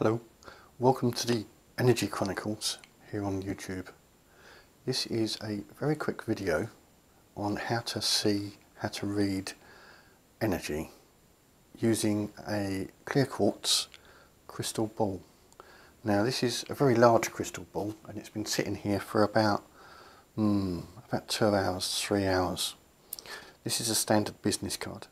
Hello, welcome to the Energy Chronicles here on YouTube. This is a very quick video on how to read energy using a clear quartz crystal ball. Now this is a very large crystal ball and it's been sitting here for about 2 hours, 3 hours. This is a standard business card.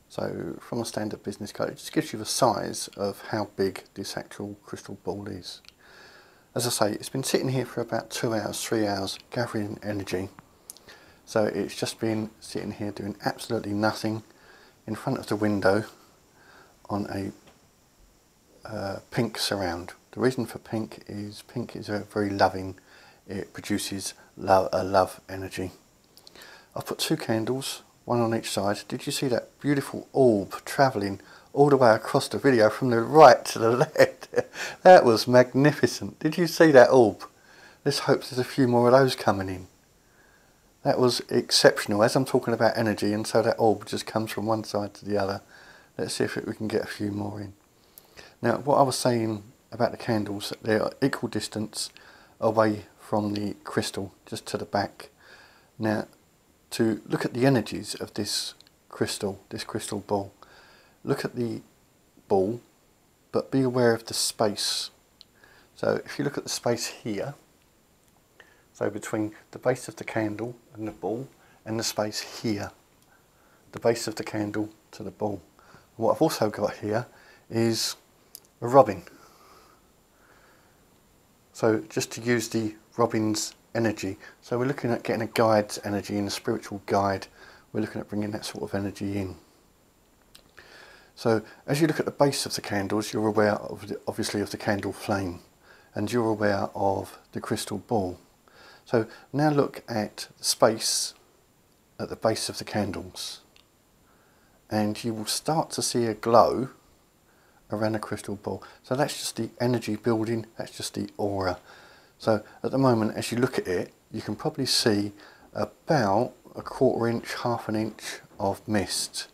So from a standard business card, it just gives you the size of how big this actual crystal ball is. As I say, it's been sitting here for about 2 hours, 3 hours, gathering energy. So it's just been sitting here doing absolutely nothing in front of the window on a pink surround. The reason for pink is very loving. It produces a love energy. I've put 2 candles, one on each side. Did you see that beautiful orb travelling all the way across the video from the right to the left? That was magnificent. Did you see that orb? Let's hope there's a few more of those coming in. That was exceptional. As I'm talking about energy, and so that orb just comes from one side to the other. Let's see if we can get a few more in. Now, what I was saying about the candles, they are equal distance away from the crystal, just to the back. Now, to look at the energies of this crystal ball, look at the ball, but be aware of the space. So if you look at the space here, so between the base of the candle and the ball, and the space here, the base of the candle to the ball. And what I've also got here is a robin. So just to use the robin's energy. So we're looking at getting a guide's energy and a spiritual guide. We're looking at bringing that sort of energy in. So as you look at the base of the candles, you're aware of obviously of the candle flame, and you're aware of the crystal ball. So now look at the space at the base of the candles, and you will start to see a glow around the crystal ball. So that's just the energy building, that's just the aura. So at the moment, as you look at it, you can probably see about a 1/4 inch, 1/2 inch of mist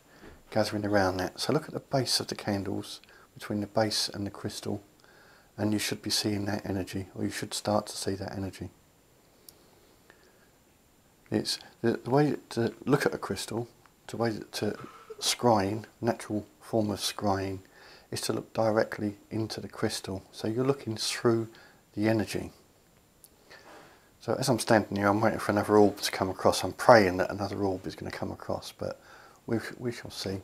gathering around that. So look at the base of the candles, between the base and the crystal, and you should be seeing that energy, or you should start to see that energy. It's the way to look at a crystal, the way to scrying, natural form of scrying, is to look directly into the crystal. So you're looking through the energy. So as I'm standing here, I'm waiting for another orb to come across. I'm praying that another orb is going to come across, but we shall see.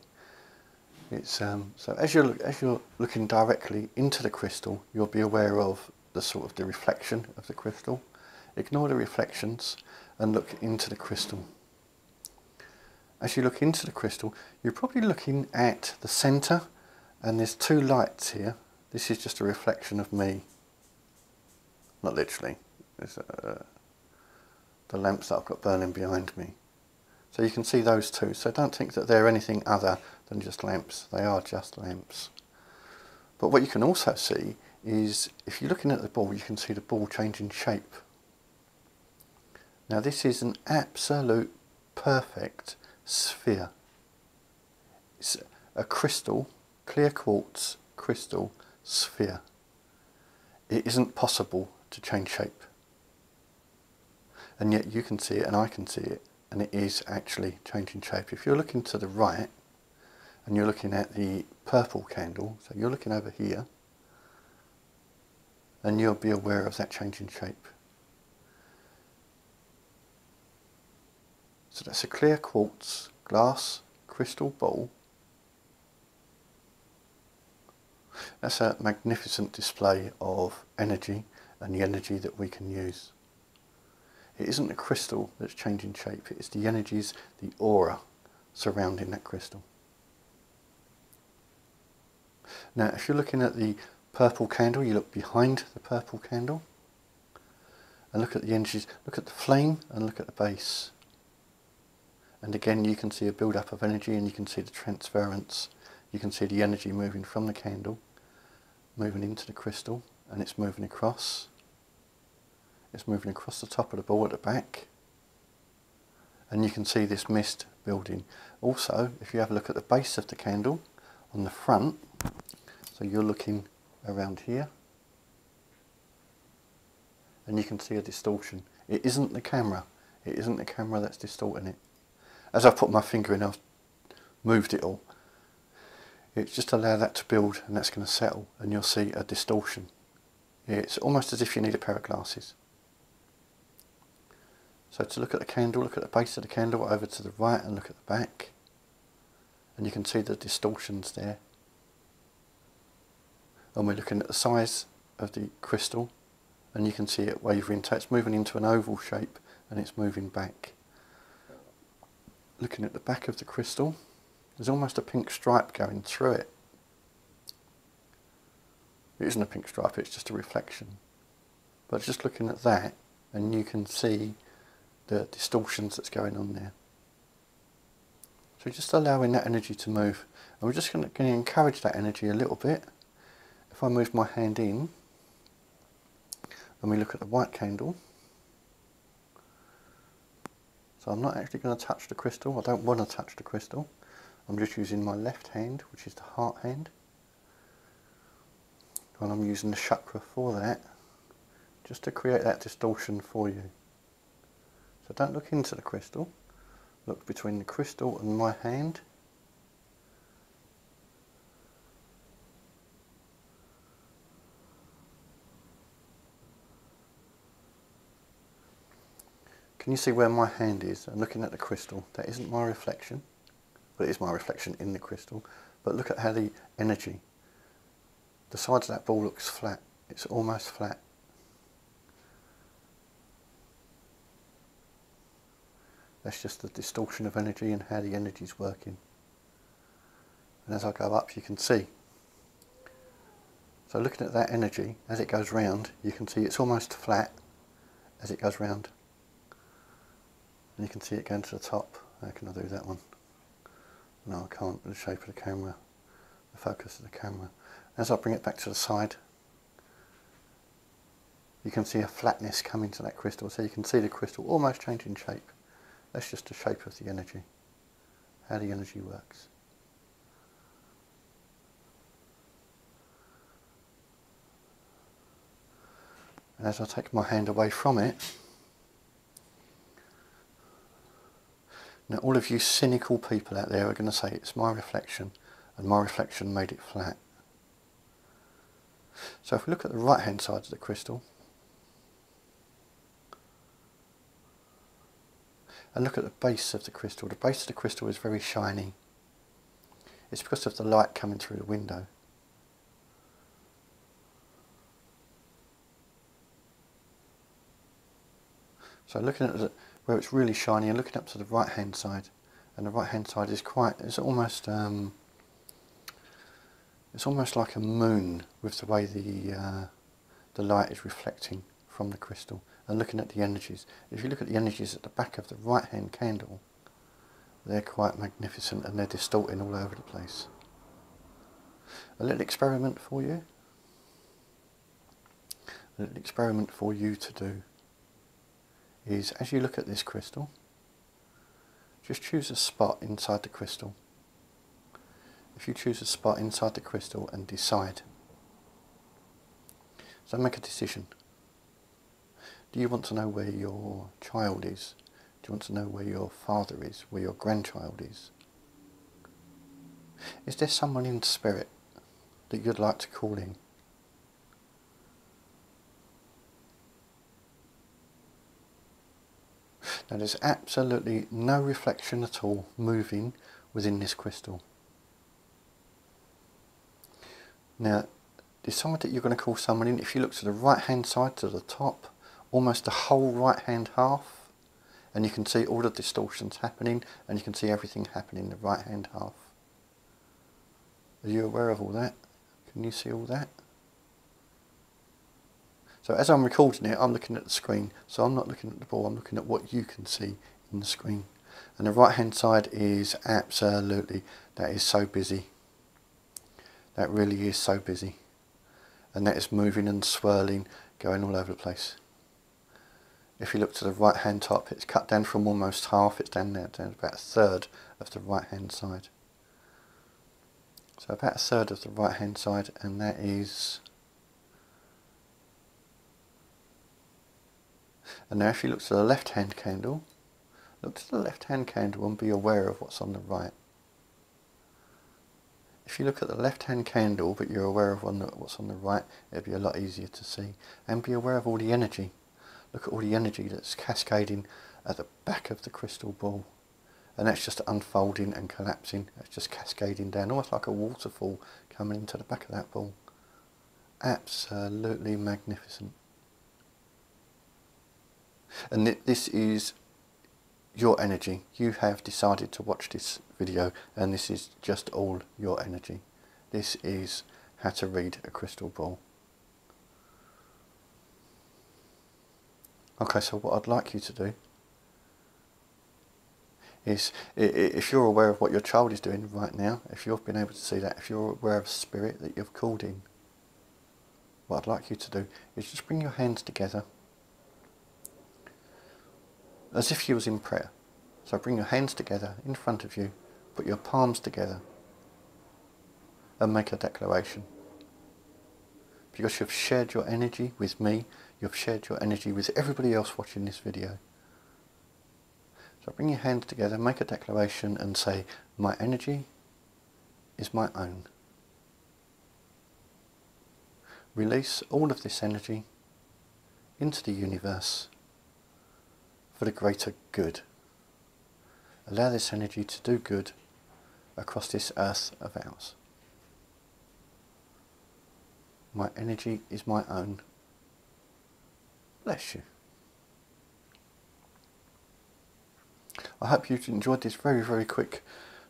It's so as you're looking directly into the crystal, you'll be aware of the reflection of the crystal. Ignore the reflections and look into the crystal. As you look into the crystal, you're probably looking at the centre, and there's 2 lights here. This is just a reflection of me, not literally. There's the lamps that I've got burning behind me. So you can see those 2. So don't think that they're anything other than just lamps. They are just lamps. But what you can also see is, if you're looking at the ball, you can see the ball changing shape. Now this is an absolute perfect sphere. It's a crystal, clear quartz crystal sphere. It isn't possible to change shape. And yet you can see it, and I can see it, and it is actually changing shape. If you're looking to the right, and you're looking at the purple candle, so you're looking over here, and you'll be aware of that changing shape. So that's a clear quartz glass crystal ball. That's a magnificent display of energy, and the energy that we can use. It isn't the crystal that's changing shape, it's the energies, the aura surrounding that crystal. Now if you're looking at the purple candle, you look behind the purple candle and look at the energies, look at the flame and look at the base. And again you can see a build-up of energy, and you can see the transference. You can see the energy moving from the candle, moving into the crystal, and it's moving across. It's moving across the top of the ball at the back, and you can see this mist building. Also, if you have a look at the base of the candle on the front, So you're looking around here, and you can see a distortion. It isn't the camera. It isn't the camera that's distorting it. As I put my finger in, I've moved it all. It's just allow that to build, and that's going to settle, and you'll see a distortion. It's almost as if you need a pair of glasses. So to look at the candle, look at the base of the candle over to the right and look at the back. And you can see the distortions there. And we're looking at the size of the crystal, and you can see it wavering. So it's moving into an oval shape and it's moving back. Looking at the back of the crystal, there's almost a pink stripe going through it. It isn't a pink stripe, it's just a reflection. But just looking at that, and you can see the distortions that's going on there. So just allowing that energy to move. And we're just going to encourage that energy a little bit. If I move my hand in, and we look at the white candle, so I'm not actually going to touch the crystal. I don't want to touch the crystal. I'm just using my left hand, which is the heart hand. And I'm using the chakra for that, just to create that distortion for you. So don't look into the crystal, look between the crystal and my hand. Can you see where my hand is? I'm looking at the crystal. That isn't my reflection, but it is my reflection in the crystal. But look at how the energy, the sides of that ball looks flat. It's almost flat. That's just the distortion of energy and how the energy is working. And as I go up, you can see. So looking at that energy, as it goes round, you can see it's almost flat as it goes round. And you can see it going to the top. How can I do that one? No, I can't, with the shape of the camera, the focus of the camera. As I bring it back to the side, you can see a flatness coming to that crystal. So you can see the crystal almost changing shape. That's just the shape of the energy, how the energy works. And as I take my hand away from it, now all of you cynical people out there are going to say it's my reflection, and my reflection made it flat. So if we look at the right hand side of the crystal, and look at the base of the crystal. The base of the crystal is very shiny. It's because of the light coming through the window. So looking at where it's really shiny and looking up to the right hand side, and the right hand side is it's almost like a moon with the way the light is reflecting from the crystal. And looking at the energies, if you look at the energies at the back of the right hand candle, they're quite magnificent and they're distorting all over the place. A little experiment for you. A little experiment for you to do is, as you look at this crystal, just choose a spot inside the crystal. If you choose a spot inside the crystal and decide. So make a decision. Do you want to know where your child is? Do you want to know where your father is, where your grandchild is? Is there someone in spirit that you'd like to call in? Now there's absolutely no reflection at all moving within this crystal. Now decide that you're going to call someone in. If you look to the right hand side, to the top, almost the whole right hand half, and you can see all the distortions happening, and you can see everything happening in the right hand half. Are you aware of all that? Can you see all that? So as I'm recording it, I'm looking at the screen, so I'm not looking at the ball, I'm looking at what you can see in the screen. And the right hand side is absolutely, that is so busy. That really is so busy. And that is moving and swirling, going all over the place. If you look to the right hand top, it's cut down from almost half, it's down there, down about a third of the right hand side. So about a third of the right hand side, and that is... And now if you look to the left hand candle, look to the left hand candle and be aware of what's on the right. If you look at the left hand candle but you're aware of what's on the right, it'll be a lot easier to see. And be aware of all the energy. Look at all the energy that's cascading at the back of the crystal ball. And that's just unfolding and collapsing. It's just cascading down, almost like a waterfall coming into the back of that ball. Absolutely magnificent. And this is your energy. You have decided to watch this video, and this is just all your energy. This is how to read a crystal ball. Okay, so what I'd like you to do is, if you're aware of what your child is doing right now, if you've been able to see that, if you're aware of spirit that you've called in, what I'd like you to do is just bring your hands together as if you was in prayer. So bring your hands together in front of you, put your palms together and make a declaration. Because you've shared your energy with me, you've shared your energy with everybody else watching this video. So bring your hands together, make a declaration and say, my energy is my own. Release all of this energy into the universe for the greater good. Allow this energy to do good across this earth of ours. My energy is my own. Bless you. I hope you've enjoyed this very, very quick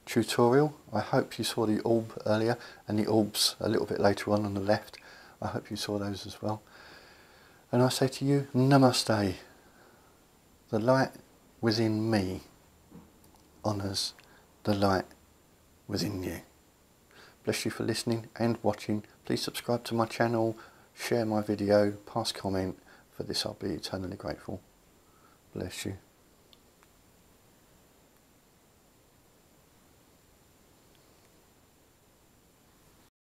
tutorial. I hope you saw the orb earlier and the orbs a little bit later on the left. I hope you saw those as well. And I say to you, Namaste. The light within me honours the light within you. Bless you for listening and watching. Please subscribe to my channel, share my video, pass comment. For this I'll be eternally grateful. Bless you.